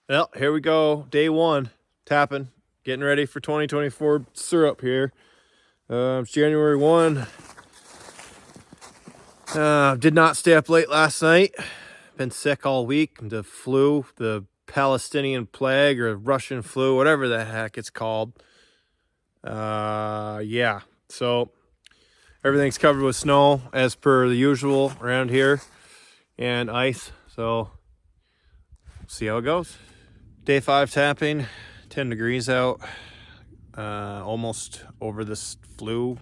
Well, here we go. Day one, tapping, getting ready for 2024 syrup here. It's January 1. Did not stay up late last night. Been sick all week. The flu, the Palestinian plague or Russian flu, whatever the heck it's called. Yeah. So everything's covered with snow as per the usual around here and ice. So see how it goes. Day 5 tapping, 10 degrees out. Almost over this flu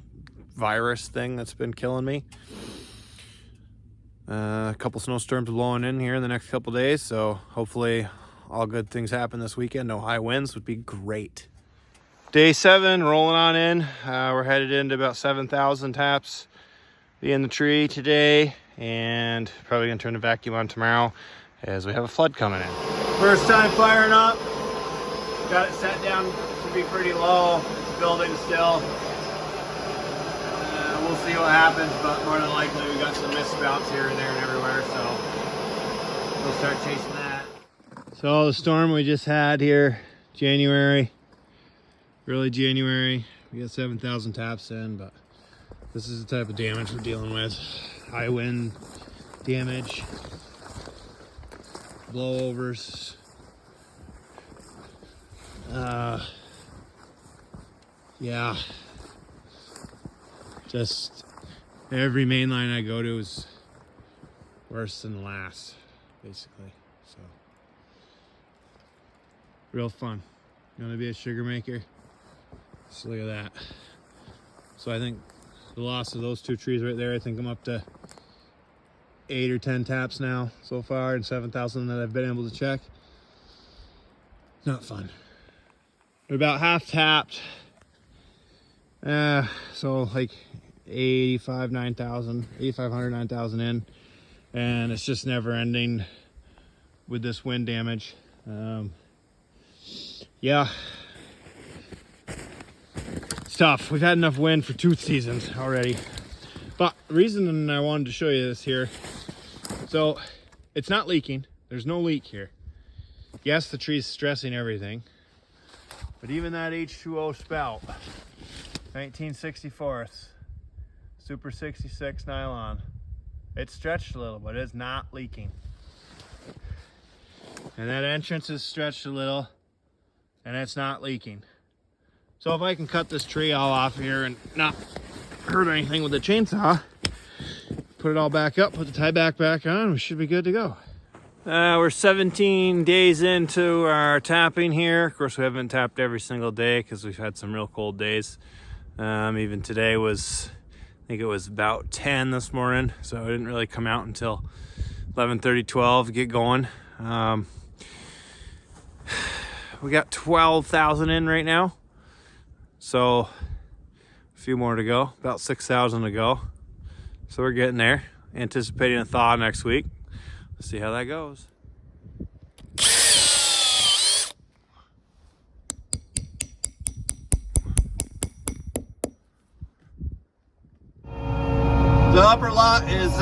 virus thing that's been killing me. A couple snowstorms blowing in here in the next couple days, so hopefully all good things happen this weekend. No high winds would be great. Day 7 rolling on in. We're headed into about 7,000 taps in the tree today, and probably gonna turn the vacuum on tomorrow as we have a flood coming in. First time firing up. Got it set down to be pretty low. Building still. We'll see what happens, but more than likely we got some mist spouts here and there and everywhere, so we'll start chasing that. So the storm we just had here, January, early January, we got 7,000 taps in, but this is the type of damage we're dealing with. High wind damage, blowovers, yeah, just every main line I go to is worse than the last, basically. So real fun. You want to be a sugar maker? Just look at that. So I think the loss of those two trees right there, I think I'm up to 8 or 10 taps now so far, and 7,000 that I've been able to check. Not fun. We're about half tapped. So like 8,500, 9,000 in, and it's just never ending with this wind damage. Yeah, it's tough. We've had enough wind for 2 seasons already. But the reason I wanted to show you this here, so it's not leaking. There's no leak here. Yes, the tree's stressing everything, but even that H2O spout, 1964, Super 66 nylon, it's stretched a little, but it's not leaking. And that entrance is stretched a little, and it's not leaking. So if I can cut this tree all off here and not hurt anything with the chainsaw, put it all back up, put the tie back on, we should be good to go. We're 17 days into our tapping here. Of course, we haven't tapped every single day because we've had some real cold days. Even today was, I think it was about 10 this morning, so I didn't really come out until 11:30, 12 to get going. We got 12,000 in right now, so a few more to go, about 6,000 to go. So we're getting there, anticipating a thaw next week. Let's see how that goes. The upper lot is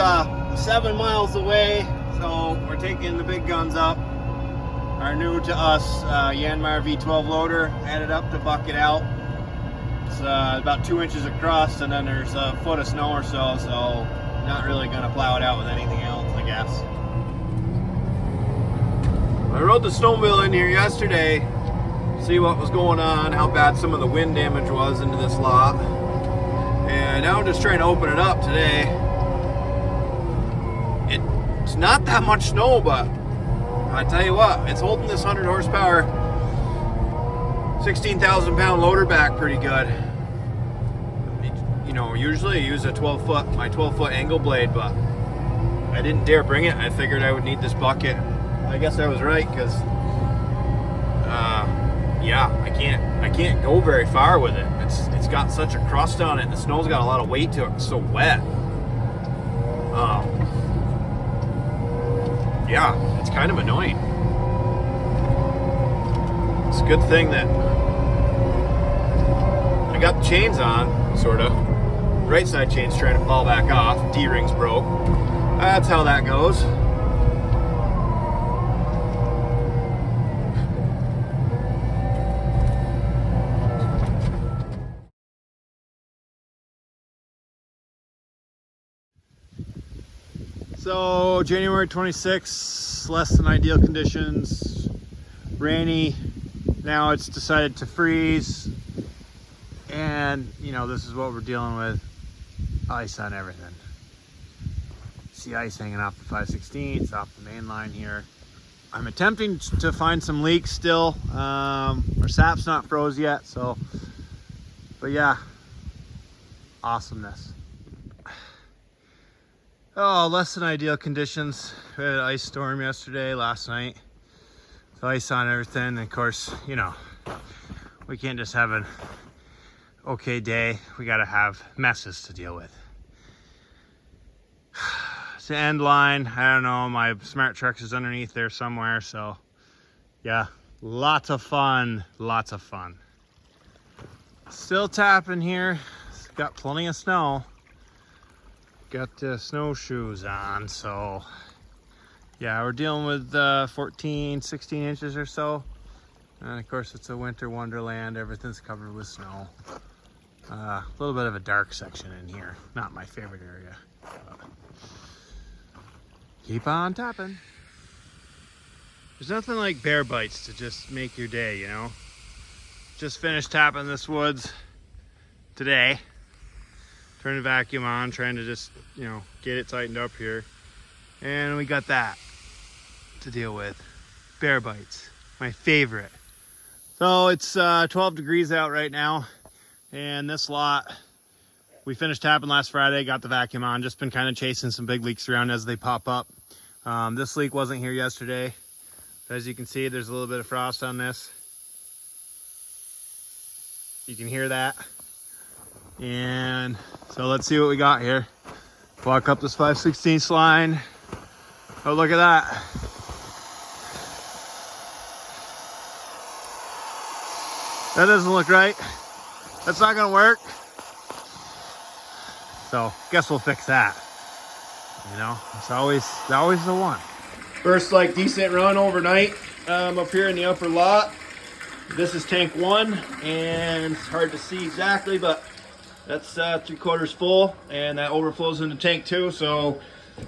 7 miles away, so we're taking the big guns up. Our new to us Yanmar V12 loader headed up to bucket out. It's about 2 inches across, and then there's a foot of snow or so, so not really gonna plow it out with anything else, I guess. I rode the snowmobile in here yesterday to see what was going on, how bad some of the wind damage was into this lot. And now I'm just trying to open it up today. It's not that much snow, but I tell you what, it's holding this 100 horsepower, 16,000 pound loader back pretty good. You know, usually I use my 12 foot angle blade, but I didn't dare bring it. I figured I would need this bucket. I guess I was right, because yeah, I can't go very far with it. It's got such a crust on it. The snow's got a lot of weight to it. It's so wet. Yeah, it's kind of annoying. It's a good thing that I got the chains on, sort of. Right side chain's trying to fall back off. D-ring's broke. That's how that goes. So January 26th, less than ideal conditions, rainy. Now it's decided to freeze, and you know, this is what we're dealing with. Ice on everything. See ice hanging off the 5/16 off the main line here. I'm attempting to find some leaks still. Our sap's not froze yet, so, but yeah, awesomeness. Oh, less than ideal conditions. We had an ice storm yesterday, last night. So ice on everything, and of course, you know, we can't just have an okay day. We gotta have messes to deal with. It's the end line. I don't know, my smart trucks is underneath there somewhere, so yeah, lots of fun, lots of fun. Still tapping here. It's got plenty of snow. Got the snowshoes on, so yeah, we're dealing with 14, 16 inches or so. And of course, it's a winter wonderland. Everything's covered with snow. A little bit of a dark section in here. Not my favorite area. But keep on tapping. There's nothing like bear bites to just make your day, you know? Just finished tapping this woods today. Turn the vacuum on, trying to just, you know, get it tightened up here. And we got that to deal with. Bear bites, my favorite. So it's 12 degrees out right now. And this lot, we finished tapping last Friday, got the vacuum on, just been kind of chasing some big leaks around as they pop up. This leak wasn't here yesterday. As you can see, there's a little bit of frost on this. You can hear that. And so let's see what we got here. Walk up this 5/16 line. Oh, look at that. That doesn't look right. That's not gonna work. So guess we'll fix that. You know, it's always the one. First, like, decent run overnight up here in the upper lot. This is tank 1, and it's hard to see exactly, but that's 3/4 full, and that overflows into tank 2. So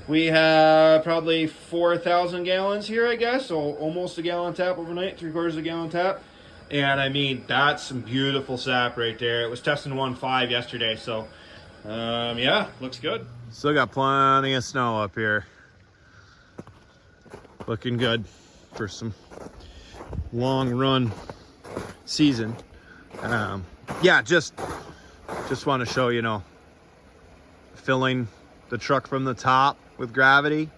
we have probably 4,000 gallons here, I guess. So almost a gallon tap overnight, 3/4 of a gallon tap. And I mean, that's some beautiful sap right there. It was testing 1.5 yesterday, so yeah, looks good. Still got plenty of snow up here. Looking good for some long run season. Yeah, just want to show, you know, filling the truck from the top with gravity.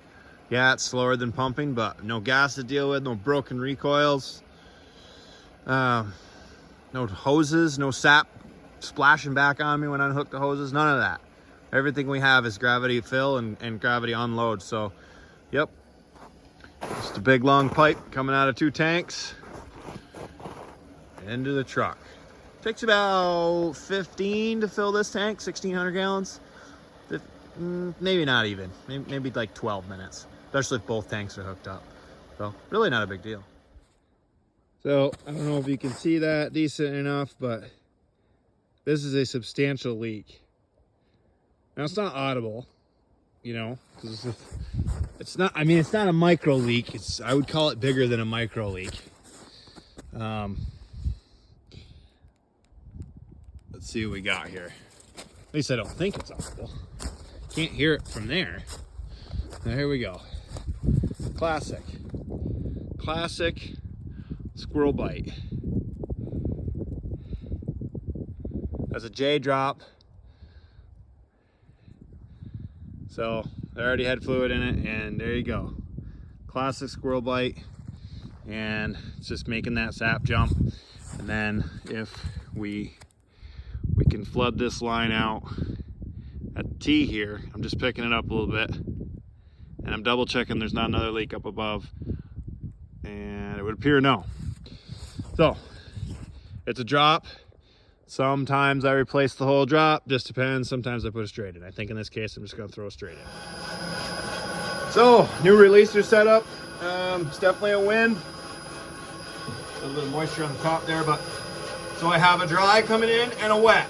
Yeah, it's slower than pumping, but no gas to deal with, no broken recoils, no hoses, no sap splashing back on me when I unhook the hoses, none of that. Everything we have is gravity fill and gravity unload. So yep, just a big long pipe coming out of 2 tanks into the truck. Takes about 15 to fill this tank, 1,600 gallons. Maybe not even, maybe like 12 minutes, especially if both tanks are hooked up. So really not a big deal. So I don't know if you can see that decent enough, but this is a substantial leak. Now it's not audible, you know, because it's not, I mean, it's not a micro leak. I would call it bigger than a micro leak. Let's see what we got here. At least I don't think it's audible. Can't hear it from there. Now here we go. Classic squirrel bite. That's a J drop. So I already had fluid in it, and there you go. Classic squirrel bite, and it's just making that sap jump. And then if we can flood this line out at the T here, I'm just picking it up a little bit, and I'm double checking there's not another leak up above, and it would appear no. So it's a drop. Sometimes I replace the whole drop, just depends. Sometimes I put it straight in. I think in this case I'm just going to throw it straight in. So new releaser setup. It's definitely a win. A little bit of moisture on the top there, but so I have a dry coming in and a wet.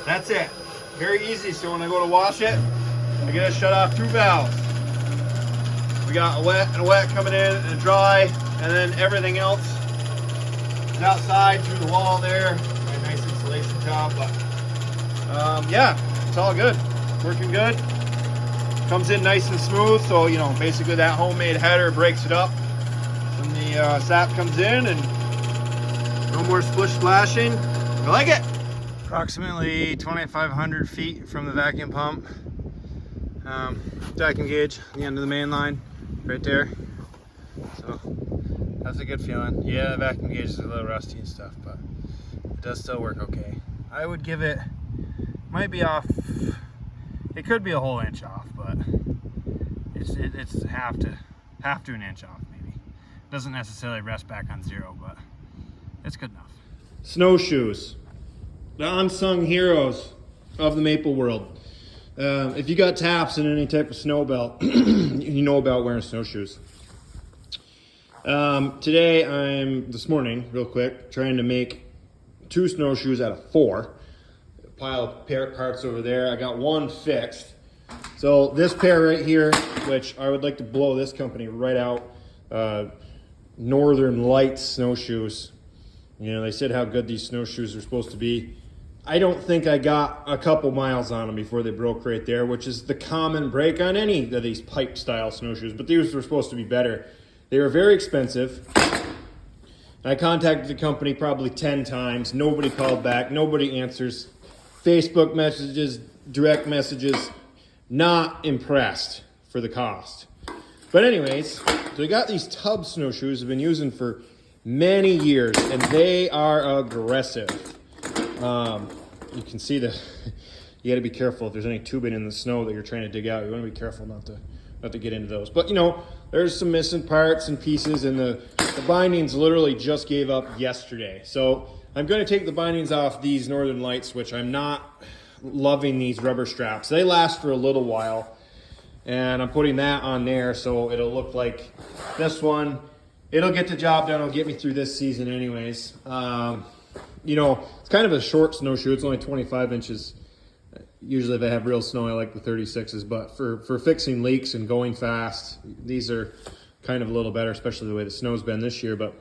That's it. Very easy. So when I go to wash it, I gotta shut off 2 valves. We got a wet and a wet coming in and a dry, and then everything else is outside through the wall there. My nice insulation job, but yeah, it's all good. Working good. Comes in nice and smooth, so you know, basically that homemade header breaks it up when the sap comes in, and no more splish splashing. I like it. Approximately 2,500 feet from the vacuum pump. Vacuum gauge at the end of the main line, right there. So that's a good feeling. Yeah, the vacuum gauge is a little rusty and stuff, but it does still work okay. I would give it, might be off, it could be a whole inch off, but it's half to an inch off maybe. Doesn't necessarily rest back on zero, but it's good enough. Snowshoes, the unsung heroes of the maple world. If you got taps in any type of snow belt, you know about wearing snowshoes. This morning, real quick, trying to make 2 snowshoes out of 4. A pile of parts over there. I got one fixed. So this pair right here, which I would like to blow this company right out, Northern Lights snowshoes. You know, they said how good these snowshoes are supposed to be. I don't think I got a couple miles on them before they broke right there, which is the common break on any of these pipe style snowshoes, but these were supposed to be better. They were very expensive. I contacted the company probably 10 times. Nobody called back. Nobody answers. Facebook messages, direct messages. Not impressed for the cost. But anyways, so we got these tub snowshoes I've been using for many years, and they are aggressive. You can see you got to be careful if there's any tubing in the snow that you're trying to dig out. You want to be careful not to get into those. But you know, there's some missing parts and pieces, and the bindings literally just gave up yesterday. So I'm going to take the bindings off these Northern Lights, which I'm not loving these rubber straps. They last for a little while, and I'm putting that on there so it'll look like this one. It'll get the job done. It'll get me through this season anyways. You know, it's kind of a short snowshoe. It's only 25 inches. Usually if I have real snow, I like the 36s, but for fixing leaks and going fast, these are kind of a little better, especially the way the snow's been this year. But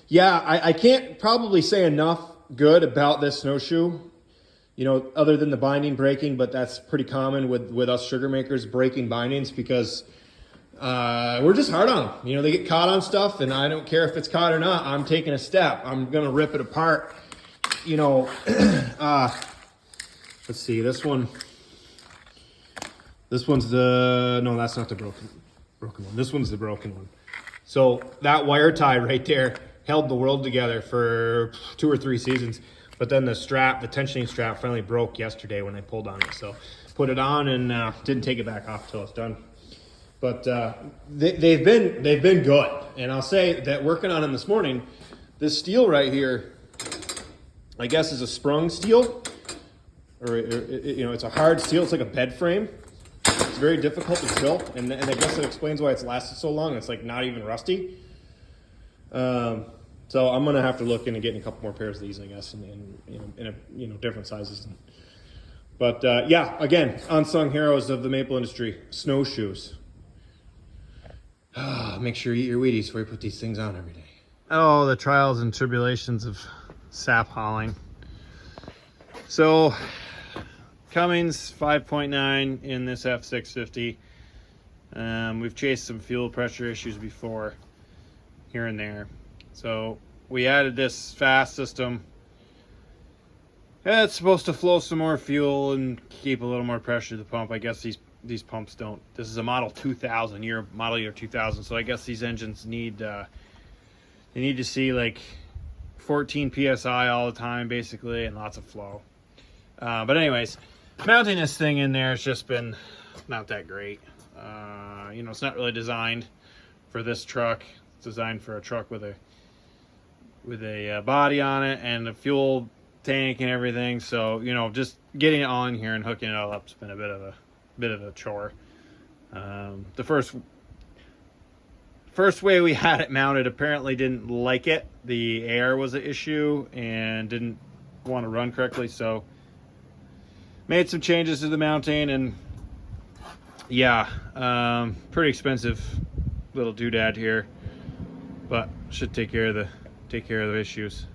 yeah, I can't probably say enough good about this snowshoe, you know, other than the binding breaking, but that's pretty common with us sugar makers, breaking bindings, because we're just hard on them. You know, they get caught on stuff, and I don't care if it's caught or not. I'm taking a step. I'm going to rip it apart. You know, let's see, this one's no, that's not the broken one. This one's the broken one. So that wire tie right there held the world together for 2 or 3 seasons. But then the tensioning strap finally broke yesterday when I pulled on it. So put it on and didn't take it back off until it's done. But they've been good, and I'll say that working on them this morning, this steel right here, I guess is a sprung steel, or you know, it's a hard steel. It's like a bed frame. It's very difficult to tilt, and I guess it explains why it's lasted so long. It's like not even rusty. So I'm gonna have to look into getting a couple more pairs of these, I guess, in different sizes. But yeah, again, unsung heroes of the maple industry, snowshoes. Make sure you eat your Wheaties before you put these things on every day. Oh, the trials and tribulations of sap hauling. So, Cummins 5.9 in this F650. We've chased some fuel pressure issues before, here and there. So, we added this fast system. It's supposed to flow some more fuel and keep a little more pressure to the pump. I guess these pumps don't. This is a model 2000, model year 2000. So I guess these engines need they need to see like 14 psi all the time, basically, and lots of flow. But anyways, mounting this thing in there has just been not that great. You know, it's not really designed for this truck. It's designed for a truck with a body on it and a fuel tank and everything. So, you know, just getting it on here and hooking it all up has been a bit of a chore. The first way we had it mounted apparently didn't like it. The air was an issue and didn't want to run correctly, so made some changes to the mounting, and Yeah, pretty expensive little doodad here, but should take care of the issues.